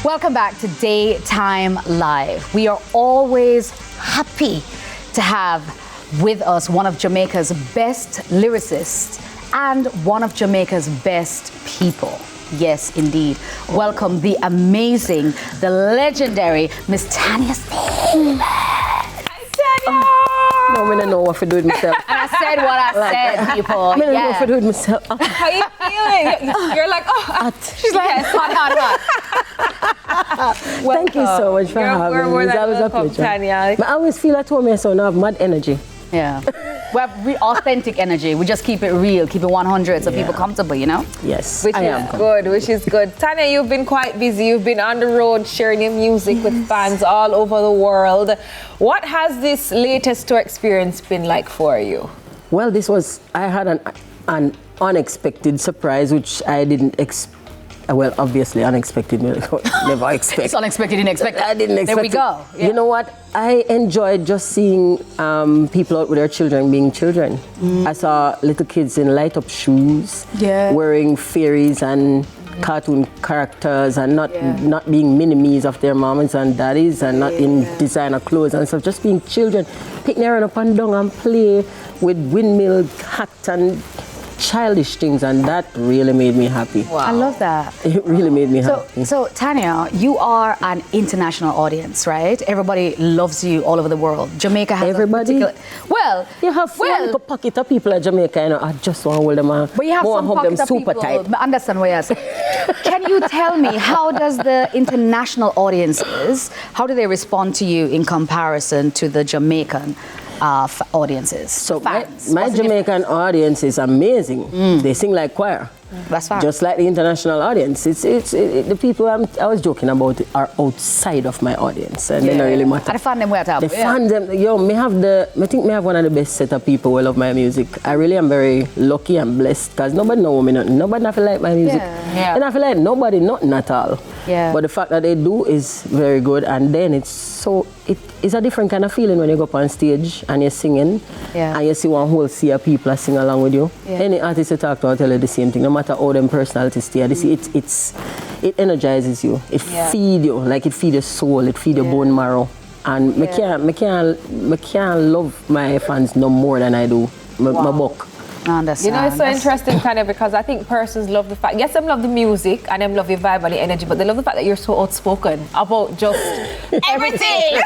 Welcome back to Daytime Live. We are always happy to have with us one of Jamaica's best lyricists and one of Jamaica's best people. Yes, indeed. Welcome the amazing, the legendary Miss Tanya. Hi, Tanya. No, I don't know what to do with myself. And I said what I said, people. I don't know what to do with myself. How you feeling? You're like, oh, She's like, hot. Thank you so much for having me. That was a pleasure. Tanya. But I always feel at home, so I have mad energy. Yeah. We have authentic energy. We just keep it real, keep it 100 so people comfortable, you know? Yes, Which is good. Tanya, you've been quite busy. You've been on the road sharing your music with fans all over the world. What has this latest tour experience been like for you? Well, I had an unexpected surprise, which I didn't expect. Well, obviously, unexpected. Never expect. It's unexpected, unexpected. I didn't expect There we go. Yeah. You know what? I enjoyed just seeing people out with their children being children. I saw little kids in light-up shoes, wearing fairies and cartoon characters, and not being mini-me's of their mamas and daddies, and not in designer clothes and stuff. Just being children, picking their up and down and play with windmill hats and childish things, and that really made me happy. Wow. I love that. It really made me happy. So Tanya, you are an international audience, right? Everybody loves you all over the world. Jamaica has everybody. You have one pocket of people at Jamaica, you know. I just want to hold them on. But you have some pocket of people. Tight. I understand what you're saying. Can you tell me, how does the international audiences, how do they respond to you in comparison to the Jamaican audiences? So my Jamaican audience is amazing. They sing like choir. That's fine. Just like the international audience. The people I was joking about are outside of my audience, and they don't really matter. I find them where to They find them. I think me have one of the best set of people who love my music. I really am very lucky and blessed, because nobody know me nothing. Nobody not feel like my music. And I feel like nobody nothing at all. But the fact that they do is very good, and then it's a different kind of feeling when you go up on stage and you're singing and you see one whole sea of people sing along with you. Any artist you talk to will tell you the same thing, no matter how them personalities stay. It energizes you. It feeds you, like it feeds your soul, it feeds your bone marrow. And I can't love my fans no more than I do my book. You know, it's so interesting, Tanya, because I think persons love the fact, yes, they love the music and they love your vibe and the energy, but they love the fact that you're so outspoken about just everything.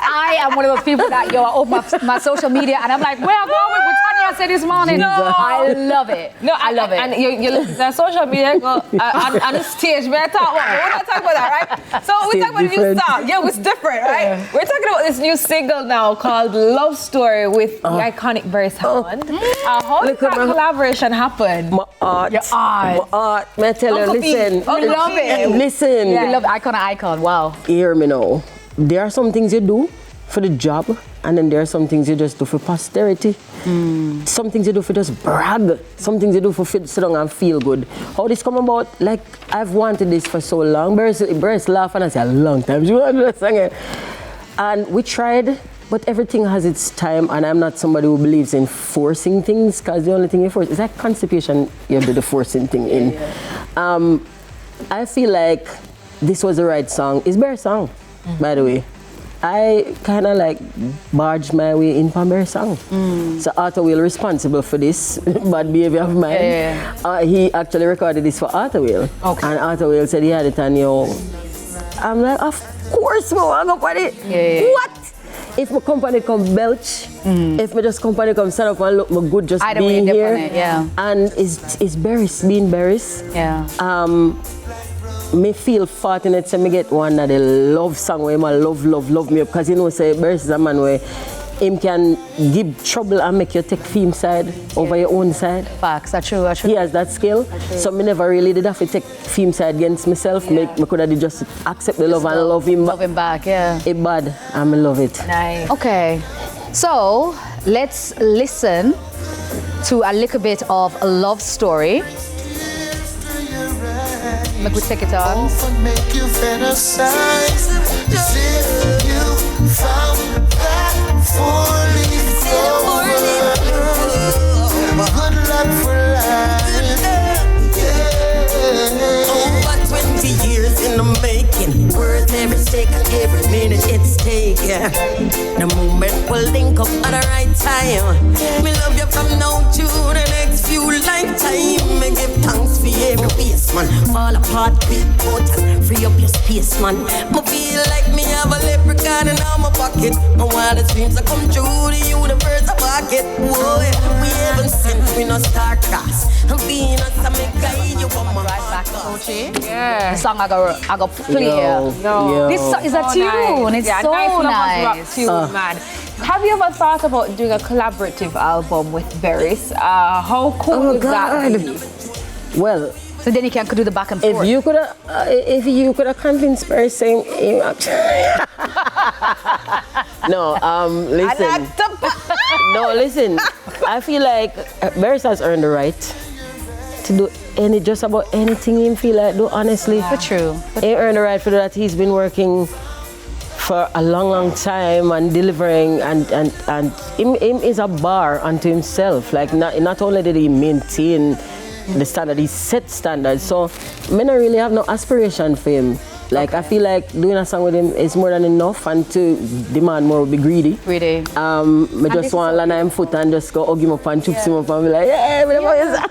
I am one of those people that, I open my social media and I'm like, where am I going with what Tanya said this morning? No. I love it. No, I love it. And you listen to social media, go on the stage, we're not talking about that, right? So we talk about the new song. Yeah, it's different, right? We're talking about this new single now called Love Story with the iconic Beres Hammond. How did that collaboration happen? My art. Your art. My art. May I tell you, listen. We love it. Listen. We love icon. Wow. Hear me now. There are some things you do for the job, and then there are some things you just do for posterity. Some things you do for just brag. Some things you do for sit down and feel good. How this come about? Like, I've wanted this for so long. Beres laugh and I say, a long time. You want to sing it? And we tried, but everything has its time, and I'm not somebody who believes in forcing things, because the only thing you force is like constipation, you do the forcing thing in. I feel like this was the right song. It's Beres song, by the way. I kind of like barged my way in from Beres song. So Arthur Will responsible for this bad behavior of mine. He actually recorded this for Arthur Will. Okay. And Arthur Will said he had it, and I'm like, of course we want to go for it. What? If my company come belch, if my just company come stand up and look my good just being here, and it's Beres being Beres. Me feel fortunate to me get one of the love song where I love me up, because say Beres is a man where him can give trouble and make you take theme side over your own side. Facts, that's true. He has that skill. So me never really did have to take theme side against myself. Me could have just accept the love and love him back. Love him back, It bad, and I love it. Nice. Okay, so let's listen to a little bit of a love story. Make we take it on. Make you fantasize. If you found that good luck for life. Over 20 breaking. Worth every second, every minute it's taken. The moment will link up at the right time. Me love you from now to the next few lifetime. Me give thanks for every waste, man. Fall apart, quick out and free up your space, man. Me feel like me have a leprechaun in my pocket. And while the dreams are come true, the universe a pocket. Whoa, we haven't sent, we no star cast. And being us, I make guide you on my Right back to Sochi. Yeah. The song I go play. Yo. This is a tune. It's yeah, so nice. Rock nice. tune, man. Have you ever thought about doing a collaborative album with Beres? How cool would that be? Well, So then you can do the back and forth. if you could have convinced Beres saying, no, listen. No, listen. I feel like Beres has earned the right to do just about anything he feel like do, honestly. But true. He earned the right for that. He's been working for a long time and delivering and him is a bar unto himself. Like not only did he maintain the standard, he set standards. So me not really have no aspiration for him. Like I feel like doing a song with him is more than enough, and to demand more would be greedy. Greedy. Me just want to land on him foot and just go hug him up and chups him up and be like, yeah,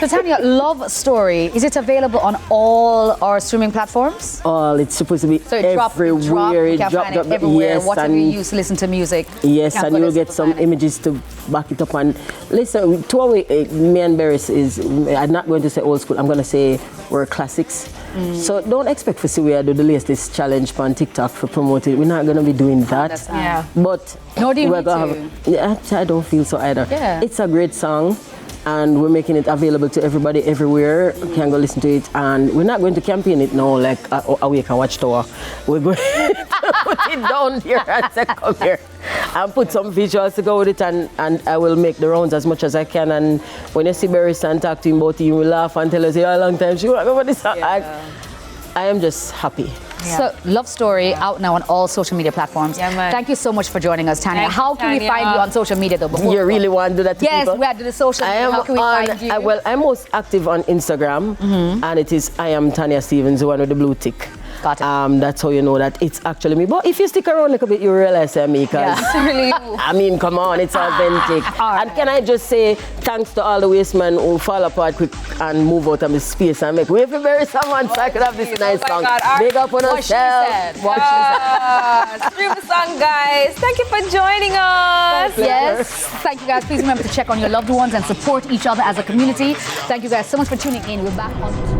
So Tanya, Love Story, is it available on all our streaming platforms? it's supposed to be So it everywhere. you can find it everywhere, yes, whatever you use to listen to music. Yes, you can and put you'll it get to some find it. images to back it up. And listen, to our me and Beres is, I'm not going to say old school, I'm going to say we're classics. So don't expect to see we do the latest challenge on TikTok for promoting. We're not going to be doing that. Yeah. But Nor do you we're need gonna to. Yeah, I don't feel so either. Yeah. It's a great song, and we're making it available to everybody everywhere. You can go listen to it, and we're not going to campaign it now like Awake and Watchtower. We're going to put it down here and say, come here, and put some visuals to go with it, and I will make the rounds as much as I can. And when you see Beres and talk to him about it, you will laugh and tell us, a long time she won't remember this song. I am just happy. Yeah. So, Love Story out now on all social media platforms. Yeah, man. Thank you so much for joining us, Tanya. Thank How you, can we Tanya. find you on social media, though? Before You really want to do that to Yes, people? we have to do the social media. How can we find you? Well, I'm most active on Instagram, and it is I am Tanya Stevens, the one with the blue tick. Got it. That's how you know that it's actually me. But if you stick around a little bit, you realize I'm me. It's really you. I mean, come on, it's authentic. And can I just say thanks to all the wastemen who fall apart quick and move out of the space and make way for Beres Hammond so I could have this nice song. Big up on What she yourself. said. What she said. Stream the song, guys. Thank you for joining us. Yes. Thank you, guys. Please remember to check on your loved ones and support each other as a community. Thank you, guys, so much for tuning in. We're back on